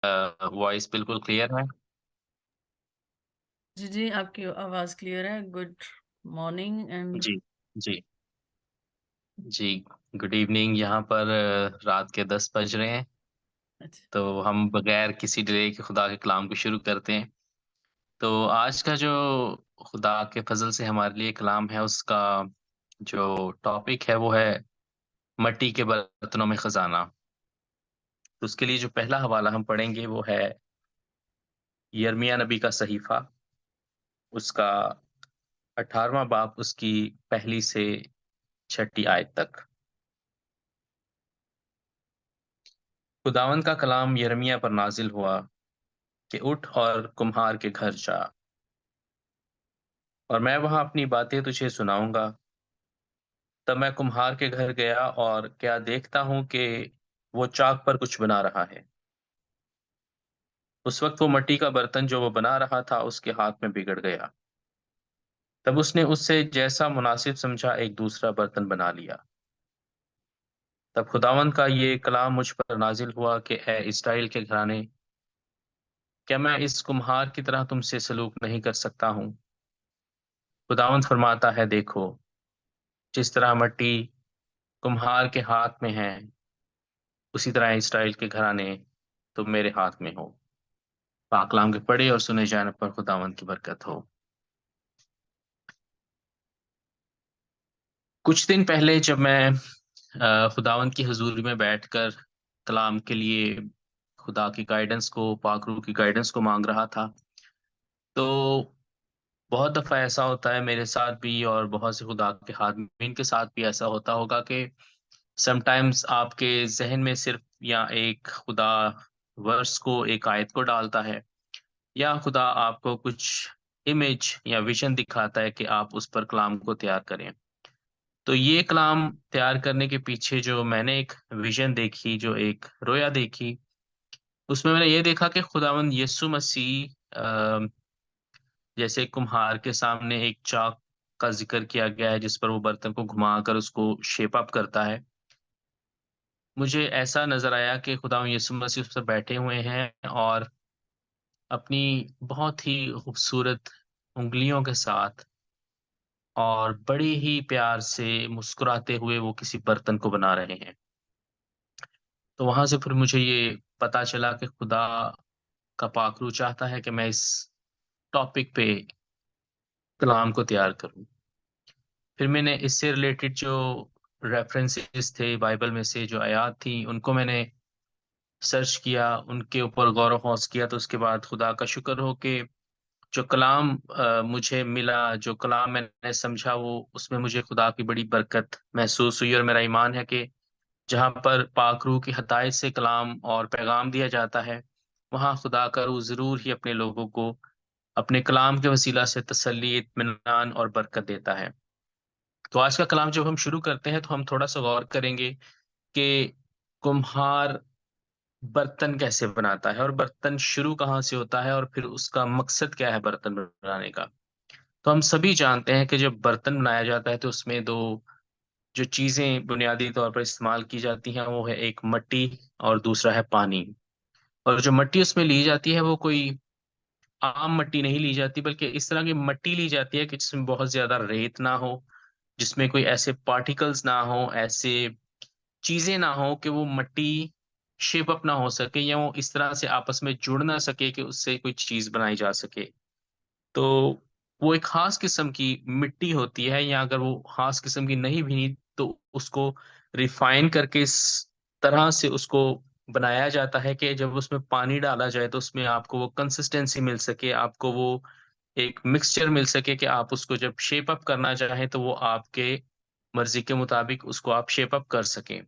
Voice بالکل clear ہے؟ جی جی، آپ کی آواز کلیئر ہے. گڈ مارننگ اینڈ جی جی جی. Good evening. یہاں پر رات کے 10 بج رہے ہیں. اچھا. تو ہم بغیر کسی ڈیلے کے خدا کے کلام کو شروع کرتے ہیں. تو آج کا جو خدا کے فضل سے ہمارے لیے کلام ہے، اس کا جو ٹاپک ہے وہ ہے مٹی کے برتنوں میں خزانہ. تو اس کے لیے جو پہلا حوالہ ہم پڑھیں گے وہ ہے یرمیا نبی کا صحیفہ، اس کا 18واں باب، اس کی پہلی سے 6 آیت تک. خداوند کا کلام یرمیا پر نازل ہوا کہ اٹھ اور کمہار کے گھر جا، اور میں وہاں اپنی باتیں تجھے سناؤں گا. تب میں کمہار کے گھر گیا، اور کیا دیکھتا ہوں کہ وہ چاک پر کچھ بنا رہا ہے. اس وقت وہ مٹی کا برتن جو وہ بنا رہا تھا اس کے ہاتھ میں بگڑ گیا. تب اس نے اس سے جیسا مناسب سمجھا ایک دوسرا برتن بنا لیا. تب خداوند کا یہ کلام مجھ پر نازل ہوا کہ اے اسرائیل کے گھرانے، کیا میں اس کمہار کی طرح تم سے سلوک نہیں کر سکتا ہوں؟ خداوند فرماتا ہے، دیکھو، جس طرح مٹی کمہار کے ہاتھ میں ہے، اسی طرح اسرائیل کے گھرانے تم میرے ہاتھ میں ہو. پاک کلام کے پڑھے اور سنے جانے پر خداوند کی برکت ہو. کچھ دن پہلے جب میں خداوند کی حضوری میں بیٹھ کر کلام کے لیے خدا کی گائیڈنس کو، پاک روح کی گائیڈنس کو مانگ رہا تھا، تو بہت دفعہ ایسا ہوتا ہے میرے ساتھ بھی، اور بہت سے خدا کے خادمین کے ساتھ بھی ایسا ہوتا ہوگا کہ سم ٹائمز آپ کے ذہن میں صرف یا ایک خدا ورس کو، ایک آیت کو ڈالتا ہے، یا خدا آپ کو کچھ امیج یا ویژن دکھاتا ہے کہ آپ اس پر کلام کو تیار کریں. تو یہ کلام تیار کرنے کے پیچھے جو میں نے ایک ویژن دیکھی، جو ایک رویا دیکھی، اس میں نے یہ دیکھا کہ خداوند یسوع مسیح جیسے کمہار کے سامنے ایک چاک کا ذکر کیا گیا ہے جس پر وہ برتن کو گھما کر اس کو شیپ اپ کرتا ہے. مجھے ایسا نظر آیا کہ خداوند یسوع مسیح اس پر بیٹھے ہوئے ہیں، اور اپنی بہت ہی خوبصورت انگلیوں کے ساتھ اور بڑی ہی پیار سے مسکراتے ہوئے وہ کسی برتن کو بنا رہے ہیں. تو وہاں سے پھر مجھے یہ پتا چلا کہ خدا کا پاک روح چاہتا ہے کہ میں اس ٹاپک پہ کلام کو تیار کروں. پھر میں نے اس سے ریلیٹڈ جو ریفرنسز تھے بائبل میں سے، جو آیات تھیں، ان کو میں نے سرچ کیا، ان کے اوپر غور و خوض کیا. تو اس کے بعد خدا کا شکر ہو کہ جو کلام مجھے ملا، جو کلام میں نے سمجھا، وہ اس میں مجھے خدا کی بڑی برکت محسوس ہوئی. اور میرا ایمان ہے کہ جہاں پر پاک روح کی ہدایت سے کلام اور پیغام دیا جاتا ہے، وہاں خدا کا روح ضرور ہی اپنے لوگوں کو اپنے کلام کے وسیلہ سے تسلی، اطمینان اور برکت دیتا ہے. تو آج کا کلام جب ہم شروع کرتے ہیں تو ہم تھوڑا سا غور کریں گے کہ کمہار برتن کیسے بناتا ہے، اور برتن شروع کہاں سے ہوتا ہے، اور پھر اس کا مقصد کیا ہے برتن بنانے کا. تو ہم سبھی جانتے ہیں کہ جب برتن بنایا جاتا ہے تو اس میں دو جو چیزیں بنیادی طور پر استعمال کی جاتی ہیں، وہ ہے ایک مٹی اور دوسرا ہے پانی. اور جو مٹی اس میں لی جاتی ہے وہ کوئی عام مٹی نہیں لی جاتی، بلکہ اس طرح کی مٹی لی جاتی ہے کہ جس میں بہت زیادہ ریت نہ ہو، جس میں کوئی ایسے پارٹیکلز نہ ہو، ایسے چیزیں نہ ہو کہ وہ مٹی شیپ اپ نہ ہو سکے، یا وہ اس طرح سے آپس میں جڑ نہ سکے کہ اس سے کوئی چیز بنائی جا سکے. تو وہ ایک خاص قسم کی مٹی ہوتی ہے، یا اگر وہ خاص قسم کی نہیں بھی تو اس کو ریفائن کر کے اس طرح سے اس کو بنایا جاتا ہے کہ جب اس میں پانی ڈالا جائے تو اس میں آپ کو وہ کنسسٹینسی مل سکے، آپ کو وہ ایک مکسچر مل سکے کہ آپ اس کو جب شیپ اپ کرنا چاہیں تو وہ آپ کے مرضی کے مطابق اس کو آپ شیپ اپ کر سکیں.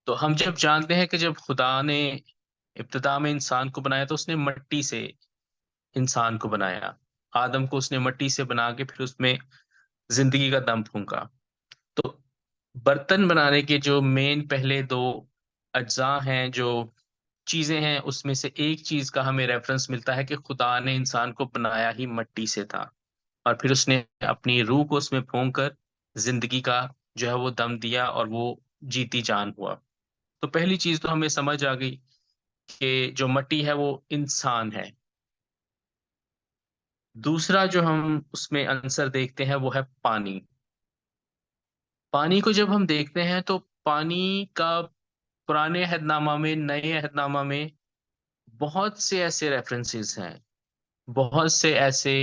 تو ہم جب جانتے ہیں کہ جب خدا نے ابتدا میں انسان کو بنایا تو اس نے مٹی سے انسان کو بنایا. آدم کو اس نے مٹی سے بنا کے پھر اس میں زندگی کا دم پھونکا. تو برتن بنانے کے جو مین پہلے دو اجزاء ہیں، جو چیزیں ہیں، اس میں سے ایک چیز کا ہمیں ریفرنس ملتا ہے کہ خدا نے انسان کو بنایا ہی مٹی سے تھا، اور پھر اس نے اپنی روح کو اس میں پھونک کر زندگی کا جو ہے وہ دم دیا، اور وہ جیتی جان ہوا. تو پہلی چیز تو ہمیں سمجھ آ گئی کہ جو مٹی ہے وہ انسان ہے. دوسرا جو ہم اس میں عنصر دیکھتے ہیں وہ ہے پانی. پانی کو جب ہم دیکھتے ہیں تو پانی کا پرانے عہد نامہ میں، نئے عہد نامہ میں بہت سے ایسے ریفرنسز ہیں، بہت سے ایسے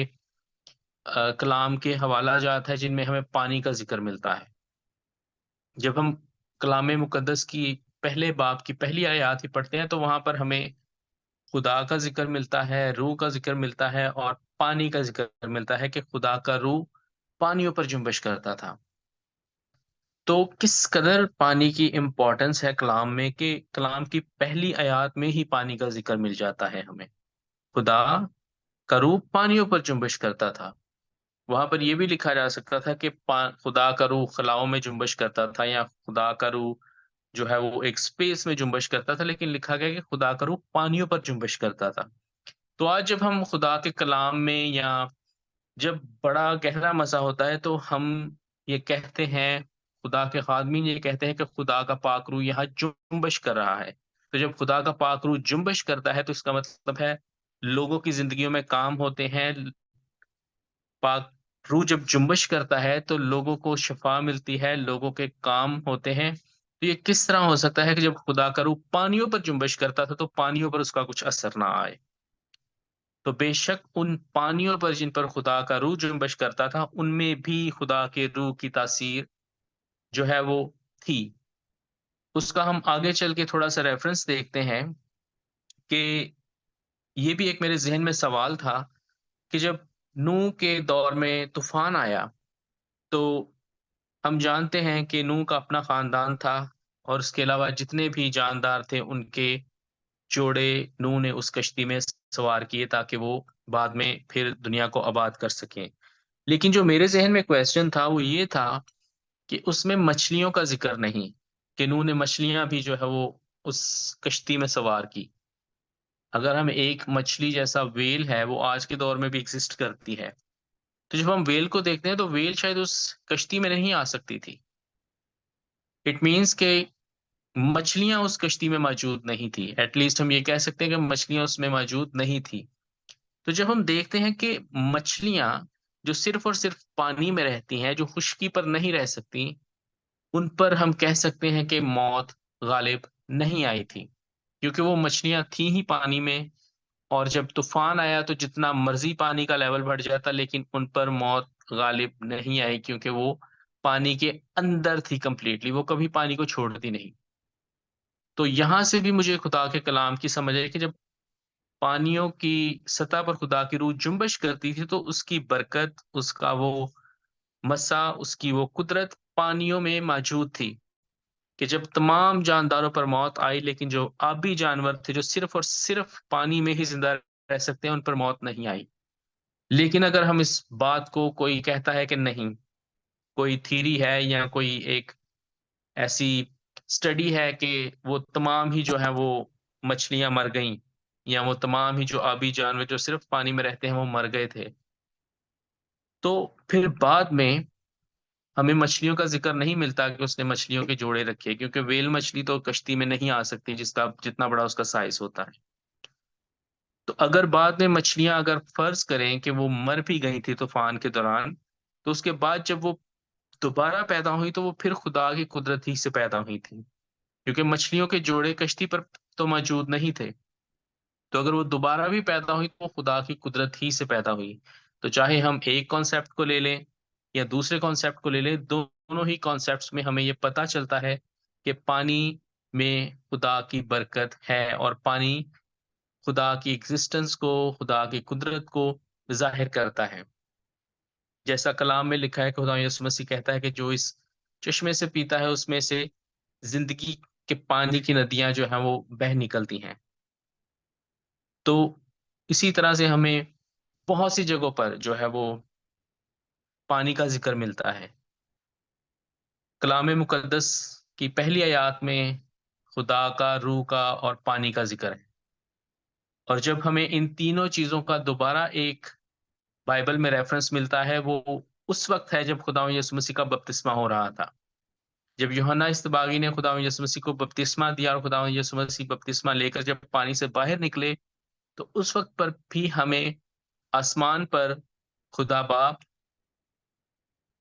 کلام کے حوالہ جات ہیں جن میں ہمیں پانی کا ذکر ملتا ہے. جب ہم کلام مقدس کی پہلے باب کی پہلی آیات ہی پڑھتے ہیں تو وہاں پر ہمیں خدا کا ذکر ملتا ہے، روح کا ذکر ملتا ہے اور پانی کا ذکر ملتا ہے کہ خدا کا روح پانیوں پر جنبش کرتا تھا. تو کس قدر پانی کی امپورٹنس ہے کلام میں کہ کلام کی پہلی آیات میں ہی پانی کا ذکر مل جاتا ہے ہمیں. خدا کا روح پانیوں پر جنبش کرتا تھا. وہاں پر یہ بھی لکھا جا سکتا تھا کہ خدا کا روح خلاؤں میں جنبش کرتا تھا، یا خدا کا روح جو ہے وہ ایک سپیس میں جنبش کرتا تھا، لیکن لکھا گیا کہ خدا کا روح پانیوں پر جنبش کرتا تھا. تو آج جب ہم خدا کے کلام میں، یا جب بڑا گہرا مزہ ہوتا ہے، تو ہم یہ کہتے ہیں، خدا کے خادمین یہ کہتے ہیں کہ خدا کا پاک روح یہاں جنبش کر رہا ہے. تو جب خدا کا پاک روح جنبش کرتا ہے تو اس کا مطلب ہے لوگوں کی زندگیوں میں کام ہوتے ہیں. پاک روح جب جنبش کرتا ہے تو لوگوں کو شفا ملتی ہے، لوگوں کے کام ہوتے ہیں. تو یہ کس طرح ہو سکتا ہے کہ جب خدا کا روح پانیوں پر جنبش کرتا تھا تو پانیوں پر اس کا کچھ اثر نہ آئے؟ تو بے شک ان پانیوں پر جن پر خدا کا روح جنبش کرتا تھا، ان میں بھی خدا کے روح کی تاثیر جو ہے وہ تھی. اس کا ہم آگے چل کے تھوڑا سا ریفرنس دیکھتے ہیں کہ یہ بھی ایک میرے ذہن میں سوال تھا کہ جب نوح کے دور میں طوفان آیا تو ہم جانتے ہیں کہ نوح کا اپنا خاندان تھا، اور اس کے علاوہ جتنے بھی جاندار تھے ان کے جوڑے نوح نے اس کشتی میں سوار کیے تاکہ وہ بعد میں پھر دنیا کو آباد کر سکیں. لیکن جو میرے ذہن میں کویسچن تھا وہ یہ تھا کہ اس میں مچھلیوں کا ذکر نہیں، کہ نوح نے مچھلیاں بھی جو ہے وہ اس کشتی میں سوار کی. اگر ہم ایک مچھلی جیسا ویل ہے وہ آج کے دور میں بھی ایگزسٹ کرتی ہے، تو جب ہم ویل کو دیکھتے ہیں تو ویل شاید اس کشتی میں نہیں آ سکتی تھی. اٹ مینس کہ مچھلیاں اس کشتی میں موجود نہیں تھی. ایٹ لیسٹ ہم یہ کہہ سکتے ہیں کہ مچھلیاں اس میں موجود نہیں تھی. تو جب ہم دیکھتے ہیں کہ مچھلیاں جو صرف اور صرف پانی میں رہتی ہیں، جو خشکی پر نہیں رہ سکتی، ان پر ہم کہہ سکتے ہیں کہ موت غالب نہیں آئی تھی، کیونکہ وہ مچھلیاں تھیں ہی پانی میں. اور جب طوفان آیا تو جتنا مرضی پانی کا لیول بڑھ جاتا، لیکن ان پر موت غالب نہیں آئی، کیونکہ وہ پانی کے اندر تھی کمپلیٹلی، وہ کبھی پانی کو چھوڑتی نہیں. تو یہاں سے بھی مجھے خدا کے کلام کی سمجھ ہے کہ جب پانیوں کی سطح پر خدا کی روح جنبش کرتی تھی تو اس کی برکت، اس کا وہ مسا، اس کی وہ قدرت پانیوں میں موجود تھی. کہ جب تمام جانداروں پر موت آئی، لیکن جو آبی جانور تھے جو صرف اور صرف پانی میں ہی زندہ رہ سکتے ہیں، ان پر موت نہیں آئی. لیکن اگر ہم اس بات کو، کوئی کہتا ہے کہ نہیں، کوئی تھیری ہے یا کوئی ایک ایسی اسٹڈی ہے کہ وہ تمام ہی جو ہے وہ مچھلیاں مر گئیں، یا وہ تمام ہی جو آبی جانور جو صرف پانی میں رہتے ہیں وہ مر گئے تھے، تو پھر بعد میں ہمیں مچھلیوں کا ذکر نہیں ملتا کہ اس نے مچھلیوں کے جوڑے رکھے، کیونکہ ویل مچھلی تو کشتی میں نہیں آ سکتی جس کا جتنا بڑا اس کا سائز ہوتا ہے. تو اگر بعد میں مچھلیاں، اگر فرض کریں کہ وہ مر بھی گئی تھی طوفان کے دوران، تو اس کے بعد جب وہ دوبارہ پیدا ہوئی تو وہ پھر خدا کی قدرت ہی سے پیدا ہوئی تھی، کیونکہ مچھلیوں کے جوڑے کشتی پر تو موجود نہیں تھے. تو اگر وہ دوبارہ بھی پیدا ہوئی تو وہ خدا کی قدرت ہی سے پیدا ہوئی. تو چاہے ہم ایک کانسیپٹ کو لے لیں یا دوسرے کانسیپٹ کو لے لیں، دونوں ہی کانسیپٹس میں ہمیں یہ پتا چلتا ہے کہ پانی میں خدا کی برکت ہے، اور پانی خدا کی ایگزسٹنس کو، خدا کی قدرت کو ظاہر کرتا ہے. جیسا کلام میں لکھا ہے کہ خدا یسوع مسیح کہتا ہے کہ جو اس چشمے سے پیتا ہے اس میں سے زندگی کے پانی کی ندیاں جو ہیں وہ بہہ نکلتی ہیں. تو اسی طرح سے ہمیں بہت سی جگہوں پر جو ہے وہ پانی کا ذکر ملتا ہے. کلام مقدس کی پہلی آیات میں خدا کا، روح کا اور پانی کا ذکر ہے. اور جب ہمیں ان تینوں چیزوں کا دوبارہ ایک بائبل میں ریفرنس ملتا ہے، وہ اس وقت ہے جب خدا یسوع مسیح کا بپتسمہ ہو رہا تھا. جب یوحنا اصطباغی نے خداوند یسوع مسیح کو بپتسمہ دیا اور خداوند یسوع مسیح بپتسمہ لے کر جب پانی سے باہر نکلے، تو اس وقت پر بھی ہمیں آسمان پر خدا باپ،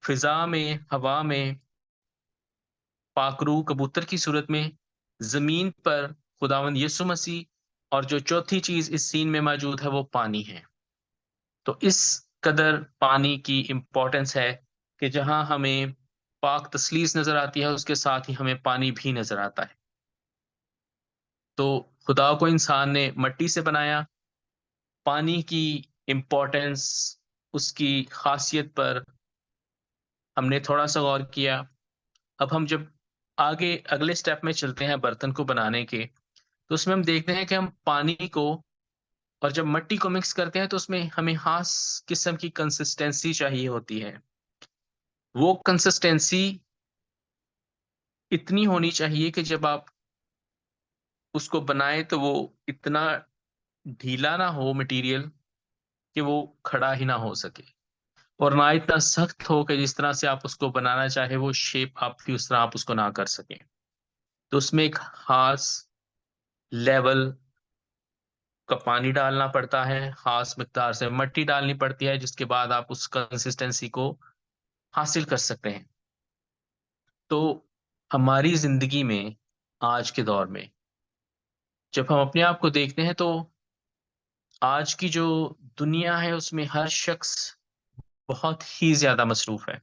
فضا میں، ہوا میں، پاک روح کبوتر کی صورت میں، زمین پر خداوند یسوع مسیح، اور جو چوتھی چیز اس سین میں موجود ہے وہ پانی ہے۔ تو اس قدر پانی کی امپورٹنس ہے کہ جہاں ہمیں پاک تسلیس نظر آتی ہے، اس کے ساتھ ہی ہمیں پانی بھی نظر آتا ہے۔ تو خدا کو انسان نے مٹی سے بنایا، پانی کی امپورٹنس، اس کی خاصیت پر ہم نے تھوڑا سا غور کیا۔ اب ہم جب آگے اگلے سٹیپ میں چلتے ہیں برتن کو بنانے کے، تو اس میں ہم دیکھتے ہیں کہ ہم پانی کو اور جب مٹی کو مکس کرتے ہیں تو اس میں ہمیں خاص قسم کی کنسسٹینسی چاہیے ہوتی ہے۔ وہ کنسسٹینسی اتنی ہونی چاہیے کہ جب آپ اس کو بنائیں تو وہ اتنا ڈھیلا نہ ہو مٹیریل کہ وہ کھڑا ہی نہ ہو سکے، اور نہ اتنا سخت ہو کہ جس طرح سے آپ اس کو بنانا چاہے وہ شیپ آپ کی اس طرح آپ اس کو نہ کر سکیں۔ تو اس میں ایک خاص لیول کا پانی ڈالنا پڑتا ہے، خاص مقدار سے مٹی ڈالنی پڑتی ہے، جس کے بعد آپ اس کنسسٹینسی کو حاصل کر سکتے ہیں۔ تو ہماری زندگی میں آج کے دور میں جب ہم اپنے آپ کو دیکھتے ہیں تو آج کی جو دنیا ہے اس میں ہر شخص بہت ہی زیادہ مصروف ہے۔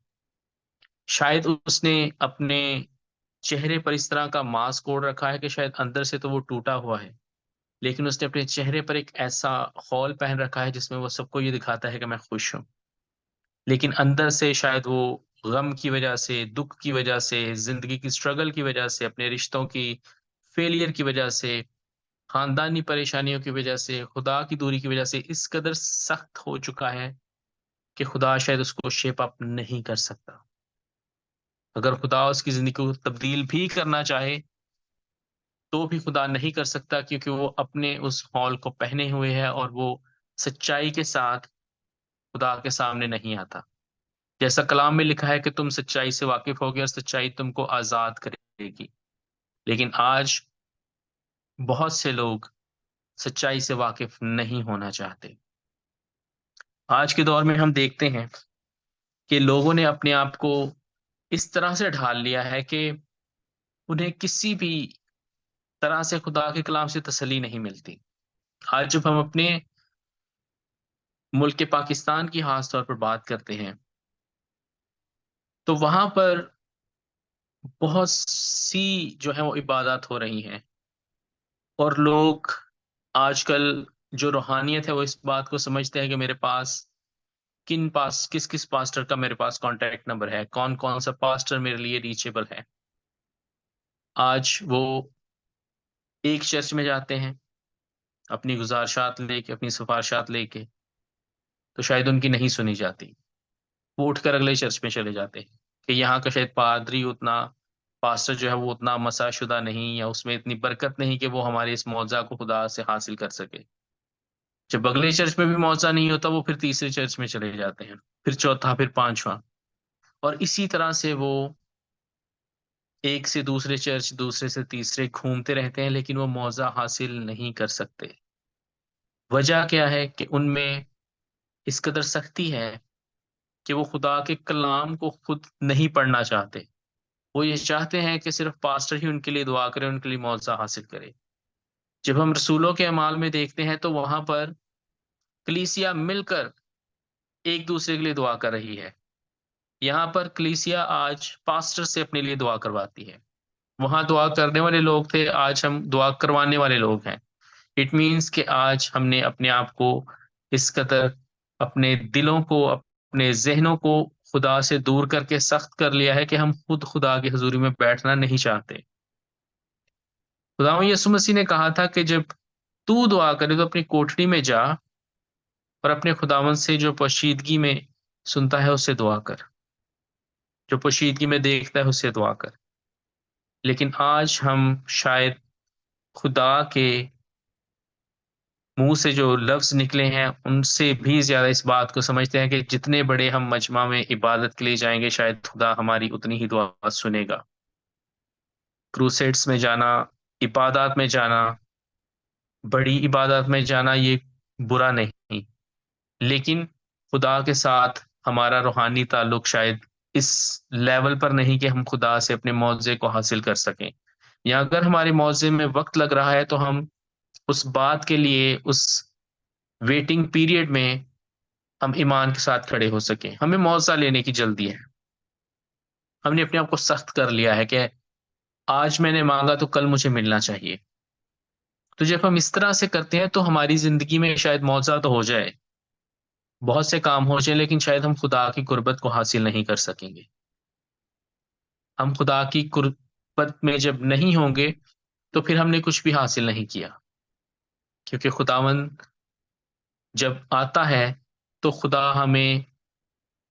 شاید اس نے اپنے چہرے پر اس طرح کا ماسک اوڑھ رکھا ہے کہ شاید اندر سے تو وہ ٹوٹا ہوا ہے، لیکن اس نے اپنے چہرے پر ایک ایسا خول پہن رکھا ہے جس میں وہ سب کو یہ دکھاتا ہے کہ میں خوش ہوں، لیکن اندر سے شاید وہ غم کی وجہ سے، دکھ کی وجہ سے، زندگی کی سٹرگل کی وجہ سے، اپنے رشتوں کی فیلئر کی وجہ سے، خاندانی پریشانیوں کی وجہ سے، خدا کی دوری کی وجہ سے اس قدر سخت ہو چکا ہے کہ خدا شاید اس کو شیپ اپ نہیں کر سکتا۔ اگر خدا اس کی زندگی کو تبدیل بھی کرنا چاہے تو بھی خدا نہیں کر سکتا، کیونکہ وہ اپنے اس ہال کو پہنے ہوئے ہے اور وہ سچائی کے ساتھ خدا کے سامنے نہیں آتا۔ جیسا کلام میں لکھا ہے کہ تم سچائی سے واقف ہوگے اور سچائی تم کو آزاد کرے گی، لیکن آج بہت سے لوگ سچائی سے واقف نہیں ہونا چاہتے۔ آج کے دور میں ہم دیکھتے ہیں کہ لوگوں نے اپنے آپ کو اس طرح سے ڈھال لیا ہے کہ انہیں کسی بھی طرح سے خدا کے کلام سے تسلی نہیں ملتی۔ آج جب ہم اپنے ملک پاکستان کی خاص طور پر بات کرتے ہیں تو وہاں پر بہت سی جو ہے وہ عبادات ہو رہی ہیں، اور لوگ آج کل جو روحانیت ہے وہ اس بات کو سمجھتے ہیں کہ میرے پاس کس کس پاسٹر کا میرے پاس کانٹیکٹ نمبر ہے، کون کون سا پاسٹر میرے لیے ریچیبل ہے۔ آج وہ ایک چرچ میں جاتے ہیں اپنی گزارشات لے کے، اپنی سفارشات لے کے، تو شاید ان کی نہیں سنی جاتی، وہ اٹھ کر اگلے چرچ میں چلے جاتے ہیں کہ یہاں کا شاید پادری اتنا، پاسٹر جو ہے وہ اتنا مسا شدہ نہیں، یا اس میں اتنی برکت نہیں کہ وہ ہمارے اس معجزہ کو خدا سے حاصل کر سکے۔ جب اگلے چرچ میں بھی معجزہ نہیں ہوتا وہ پھر تیسرے چرچ میں چلے جاتے ہیں، پھر چوتھا، پھر پانچواں، اور اسی طرح سے وہ ایک سے دوسرے چرچ، دوسرے سے تیسرے گھومتے رہتے ہیں، لیکن وہ معجزہ حاصل نہیں کر سکتے۔ وجہ کیا ہے کہ ان میں اس قدر سختی ہے کہ وہ خدا کے کلام کو خود نہیں پڑھنا چاہتے۔ وہ یہ چاہتے ہیں کہ صرف پاسٹر ہی ان کے لیے دعا کرے، ان کے لیے معجزہ حاصل کرے۔ جب ہم رسولوں کے اعمال میں دیکھتے ہیں تو وہاں پر کلیسیا مل کر ایک دوسرے کے لیے دعا کر رہی ہے۔ یہاں پر کلیسیا آج پاسٹر سے اپنے لیے دعا کرواتی ہے۔ وہاں دعا کرنے والے لوگ تھے، آج ہم دعا کروانے والے لوگ ہیں۔ اٹ مینس کہ آج ہم نے اپنے آپ کو اس قدر، اپنے دلوں کو، اپنے ذہنوں کو خدا سے دور کر کے سخت کر لیا ہے کہ ہم خود خدا کی حضوری میں بیٹھنا نہیں چاہتے۔ خدا یسوع مسیح نے کہا تھا کہ جب تو دعا کرے تو اپنی کوٹڑی میں جا اور اپنے خداوند سے جو پوشیدگی میں سنتا ہے اس سے دعا کر، جو پوشیدگی میں دیکھتا ہے اس سے دعا کر۔ لیکن آج ہم شاید خدا کے منہ سے جو لفظ نکلے ہیں ان سے بھی زیادہ اس بات کو سمجھتے ہیں کہ جتنے بڑے ہم مجمع میں عبادت کے لیے جائیں گے شاید خدا ہماری اتنی ہی دعا سنے گا۔ کروسیڈس میں جانا، عبادات میں جانا، بڑی عبادات میں جانا یہ برا نہیں، لیکن خدا کے ساتھ ہمارا روحانی تعلق شاید اس لیول پر نہیں کہ ہم خدا سے اپنے معاوضے کو حاصل کر سکیں، یا اگر ہمارے معاوضے میں وقت لگ رہا ہے تو ہم اس بات کے لیے اس ویٹنگ پیریڈ میں ہم ایمان کے ساتھ کھڑے ہو سکیں۔ ہمیں معاوضہ لینے کی جلدی ہے، ہم نے اپنے آپ کو سخت کر لیا ہے کہ آج میں نے مانگا تو کل مجھے ملنا چاہیے۔ تو جب ہم اس طرح سے کرتے ہیں تو ہماری زندگی میں شاید معاوضہ تو ہو جائے، بہت سے کام ہو جائیں، لیکن شاید ہم خدا کی قربت کو حاصل نہیں کر سکیں گے۔ ہم خدا کی قربت میں جب نہیں ہوں گے تو پھر ہم نے کچھ بھی حاصل نہیں کیا، کیونکہ خداوند جب آتا ہے تو خدا ہمیں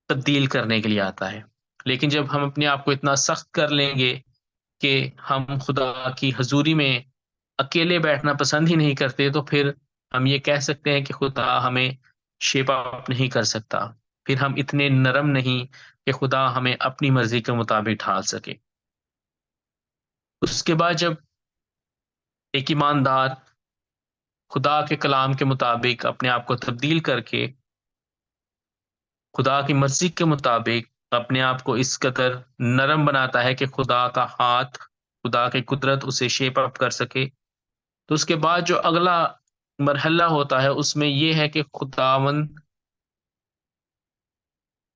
تبدیل کرنے کے لیے آتا ہے، لیکن جب ہم اپنے آپ کو اتنا سخت کر لیں گے کہ ہم خدا کی حضوری میں اکیلے بیٹھنا پسند ہی نہیں کرتے، تو پھر ہم یہ کہہ سکتے ہیں کہ خدا ہمیں شیپ اپ نہیں کر سکتا، پھر ہم اتنے نرم نہیں کہ خدا ہمیں اپنی مرضی کے مطابق ڈھال سکے۔ اس کے بعد جب ایک ایماندار خدا کے کلام کے مطابق اپنے آپ کو تبدیل کر کے خدا کی مرضی کے مطابق اپنے آپ کو اس قدر نرم بناتا ہے کہ خدا کا ہاتھ، خدا کی قدرت اسے شیپ اپ کر سکے، تو اس کے بعد جو اگلا مرحلہ ہوتا ہے اس میں یہ ہے کہ خداوند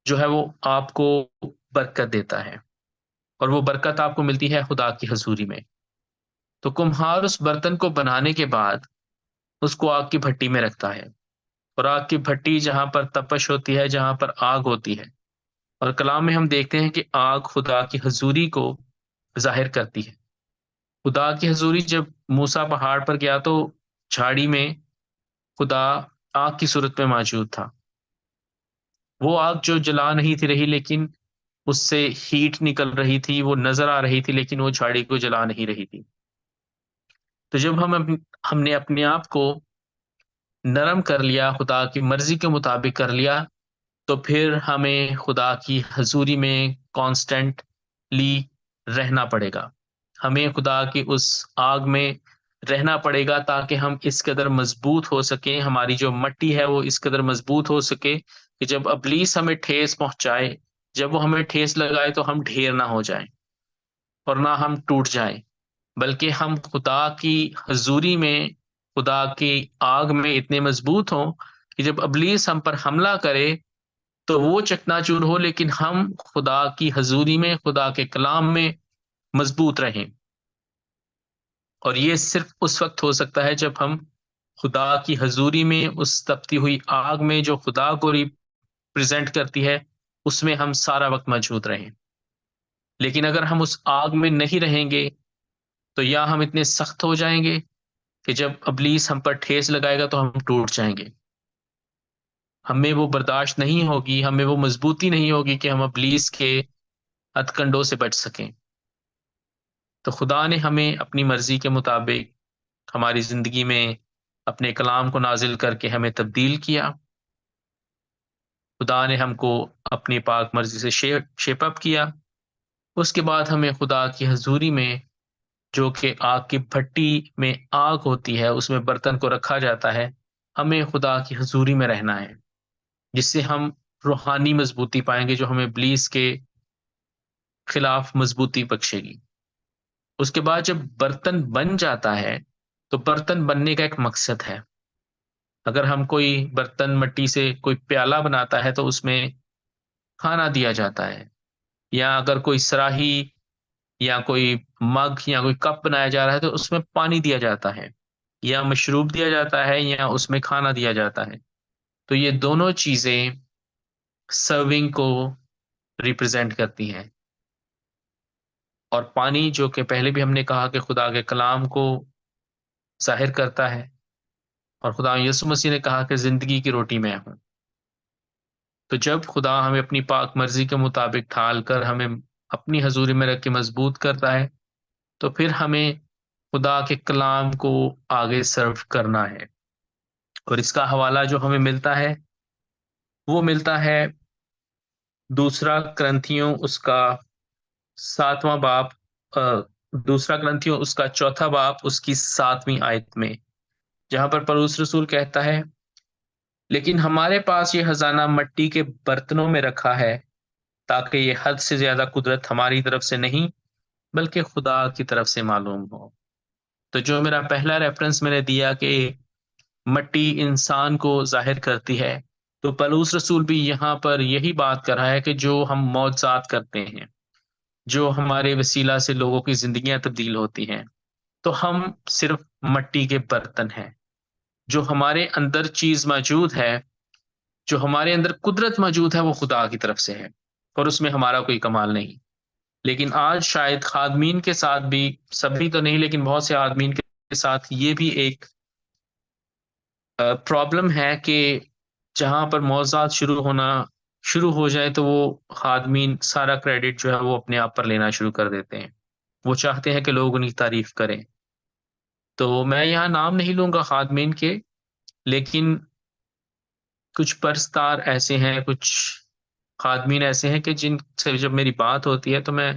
جو ہے وہ آپ کو برکت دیتا ہے، اور وہ برکت آپ کو ملتی ہے خدا کی حضوری میں۔ تو کمہار اس برتن کو بنانے کے بعد اس کو آگ کی بھٹی میں رکھتا ہے، اور آگ کی بھٹی جہاں پر تپش ہوتی ہے، جہاں پر آگ ہوتی ہے، اور کلام میں ہم دیکھتے ہیں کہ آگ خدا کی حضوری کو ظاہر کرتی ہے۔ خدا کی حضوری جب موسیٰ پہاڑ پر گیا تو جھاڑی میں خدا آگ کی صورت میں موجود تھا۔ وہ آگ جو جلا نہیں تھی رہی، لیکن اس سے ہیٹ نکل رہی تھی، وہ نظر آ رہی تھی، لیکن وہ جھاڑی کو جلا نہیں رہی تھی۔ تو جب ہم نے اپنے آپ کو نرم کر لیا، خدا کی مرضی کے مطابق کر لیا، تو پھر ہمیں خدا کی حضوری میں کانسٹنٹلی رہنا پڑے گا، ہمیں خدا کی اس آگ میں رہنا پڑے گا تاکہ ہم اس قدر مضبوط ہو سکیں، ہماری جو مٹی ہے وہ اس قدر مضبوط ہو سکے کہ جب ابلیس ہمیں ٹھیس پہنچائے، جب وہ ہمیں ٹھیس لگائے تو ہم ڈھیر نہ ہو جائیں اور نہ ہم ٹوٹ جائیں، بلکہ ہم خدا کی حضوری میں، خدا کی آگ میں اتنے مضبوط ہوں کہ جب ابلیس ہم پر حملہ کرے تو وہ چکنا چور ہو، لیکن ہم خدا کی حضوری میں، خدا کے کلام میں مضبوط رہیں۔ اور یہ صرف اس وقت ہو سکتا ہے جب ہم خدا کی حضوری میں، اس تپتی ہوئی آگ میں جو خدا کو ریپرزینٹ کرتی ہے، اس میں ہم سارا وقت موجود رہیں۔ لیکن اگر ہم اس آگ میں نہیں رہیں گے تو یا ہم اتنے سخت ہو جائیں گے کہ جب ابلیس ہم پر ٹھیس لگائے گا تو ہم ٹوٹ جائیں گے، ہمیں وہ برداشت نہیں ہوگی، ہمیں وہ مضبوطی نہیں ہوگی کہ ہم ابلیس کے ہتھ کنڈوں سے بچ سکیں۔ تو خدا نے ہمیں اپنی مرضی کے مطابق ہماری زندگی میں اپنے کلام کو نازل کر کے ہمیں تبدیل کیا، خدا نے ہم کو اپنی پاک مرضی سے شیپ اپ کیا۔ اس کے بعد ہمیں خدا کی حضوری میں، جو کہ آگ کی بھٹی میں آگ ہوتی ہے، اس میں برتن کو رکھا جاتا ہے، ہمیں خدا کی حضوری میں رہنا ہے، جس سے ہم روحانی مضبوطی پائیں گے جو ہمیں ابلیس کے خلاف مضبوطی بخشے گی۔ اس کے بعد جب برتن بن جاتا ہے تو برتن بننے کا ایک مقصد ہے۔ اگر ہم کوئی برتن مٹی سے کوئی پیالہ بناتا ہے تو اس میں کھانا دیا جاتا ہے، یا اگر کوئی صراحی یا کوئی مگ یا کوئی کپ بنایا جا رہا ہے تو اس میں پانی دیا جاتا ہے، یا مشروب دیا جاتا ہے، یا اس میں کھانا دیا جاتا ہے۔ تو یہ دونوں چیزیں سرونگ کو ریپرزینٹ کرتی ہیں، اور پانی جو کہ پہلے بھی ہم نے کہا کہ خدا کے کلام کو ظاہر کرتا ہے، اور خدا یسوع مسیح نے کہا کہ زندگی کی روٹی میں ہوں۔ تو جب خدا ہمیں اپنی پاک مرضی کے مطابق ڈھال کر ہمیں اپنی حضوری میں رکھ کے مضبوط کرتا ہے، تو پھر ہمیں خدا کے کلام کو آگے سرو کرنا ہے۔ اور اس کا حوالہ جو ہمیں ملتا ہے وہ ملتا ہے دوسرا کرنتھیوں اس کا 7واں باب دوسرا گرنتھیوں اس کا 4 باب اس کی 7ویں آیت میں، جہاں پر پولس رسول کہتا ہے، لیکن ہمارے پاس یہ خزانہ مٹی کے برتنوں میں رکھا ہے، تاکہ یہ حد سے زیادہ قدرت ہماری طرف سے نہیں بلکہ خدا کی طرف سے معلوم ہو۔ تو جو میرا پہلا ریفرنس میں نے دیا کہ مٹی انسان کو ظاہر کرتی ہے، تو پولس رسول بھی یہاں پر یہی بات کر رہا ہے کہ جو ہم معجزات کرتے ہیں، جو ہمارے وسیلہ سے لوگوں کی زندگیاں تبدیل ہوتی ہیں، تو ہم صرف مٹی کے برتن ہیں۔ جو ہمارے اندر چیز موجود ہے، جو ہمارے اندر قدرت موجود ہے، وہ خدا کی طرف سے ہے، اور اس میں ہمارا کوئی کمال نہیں۔ لیکن آج شاید خادمین کے ساتھ بھی، سبھی تو نہیں لیکن بہت سے خادمین کے ساتھ یہ بھی ایک پرابلم ہے کہ جہاں پر معجزات شروع ہو جائے تو وہ خادمین سارا کریڈٹ جو ہے وہ اپنے آپ پر لینا شروع کر دیتے ہیں۔ وہ چاہتے ہیں کہ لوگ ان کی تعریف کریں۔ تو میں یہاں نام نہیں لوں گا خادمین کے، لیکن کچھ پرستار ایسے ہیں، کچھ خادمین ایسے ہیں کہ جن سے جب میری بات ہوتی ہے تو میں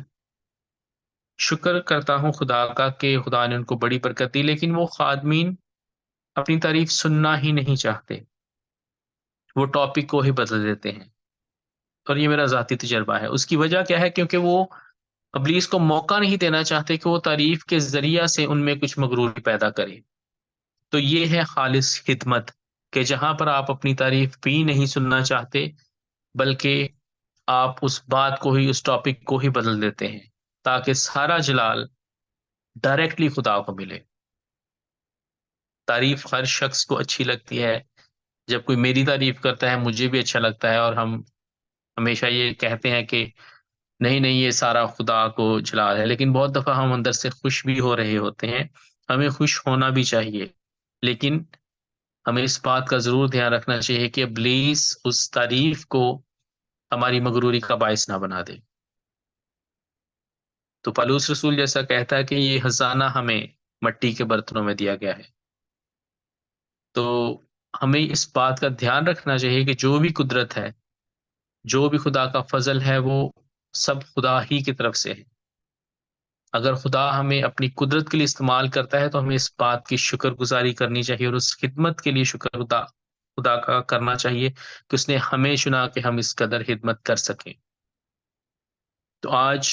شکر کرتا ہوں خدا کا کہ خدا نے ان کو بڑی برکت دی، لیکن وہ خادمین اپنی تعریف سننا ہی نہیں چاہتے، وہ ٹاپک کو ہی بدل دیتے ہیں۔ اور یہ میرا ذاتی تجربہ ہے۔ اس کی وجہ کیا ہے؟ کیونکہ وہ ابلیس کو موقع نہیں دینا چاہتے کہ وہ تعریف کے ذریعہ سے ان میں کچھ مغروری پیدا کرے۔ تو یہ ہے خالص خدمت، کہ جہاں پر آپ اپنی تعریف بھی نہیں سننا چاہتے بلکہ آپ اس بات کو ہی، اس ٹاپک کو ہی بدل دیتے ہیں، تاکہ سارا جلال ڈائریکٹلی خدا کو ملے۔ تعریف ہر شخص کو اچھی لگتی ہے، جب کوئی میری تعریف کرتا ہے مجھے بھی اچھا لگتا ہے، اور ہم ہمیشہ یہ کہتے ہیں کہ نہیں نہیں یہ سارا خدا کو جلال ہے، لیکن بہت دفعہ ہم اندر سے خوش بھی ہو رہے ہوتے ہیں۔ ہمیں خوش ہونا بھی چاہیے، لیکن ہمیں اس بات کا ضرور دھیان رکھنا چاہیے کہ ابلیس اس تعریف کو ہماری مغروری کا باعث نہ بنا دے۔ تو پولس رسول جیسا کہتا ہے کہ یہ خزانہ ہمیں مٹی کے برتنوں میں دیا گیا ہے، تو ہمیں اس بات کا دھیان رکھنا چاہیے کہ جو بھی قدرت ہے، جو بھی خدا کا فضل ہے، وہ سب خدا ہی کی طرف سے ہے۔ اگر خدا ہمیں اپنی قدرت کے لیے استعمال کرتا ہے تو ہمیں اس بات کی شکر گزاری کرنی چاہیے، اور اس خدمت کے لیے شکر خدا کا کرنا چاہیے کہ اس نے ہمیں چنا کہ ہم اس قدر خدمت کر سکیں۔ تو آج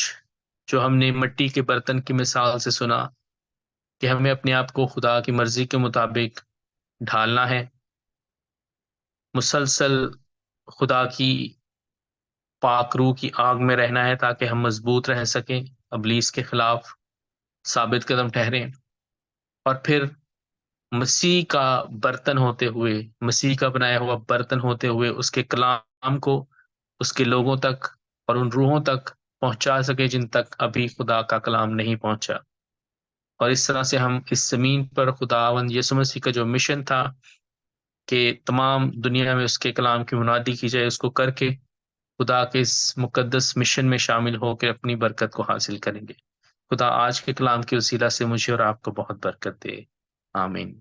جو ہم نے مٹی کے برتن کی مثال سے سنا کہ ہمیں اپنے آپ کو خدا کی مرضی کے مطابق ڈھالنا ہے، مسلسل خدا کی پاک روح کی آگ میں رہنا ہے، تاکہ ہم مضبوط رہ سکیں، ابلیس کے خلاف ثابت قدم ٹھہریں، اور پھر مسیح کا برتن ہوتے ہوئے، مسیح کا بنایا ہوا برتن ہوتے ہوئے اس کے کلام کو اس کے لوگوں تک اور ان روحوں تک پہنچا سکے جن تک ابھی خدا کا کلام نہیں پہنچا۔ اور اس طرح سے ہم اس زمین پر خداوند یسوع مسیح کا جو مشن تھا کہ تمام دنیا میں اس کے کلام کی منادی کی جائے، اس کو کر کے خدا کے اس مقدس مشن میں شامل ہو کے اپنی برکت کو حاصل کریں گے۔ خدا آج کے کلام کے وسیلہ سے مجھے اور آپ کو بہت برکت دے۔ آمین۔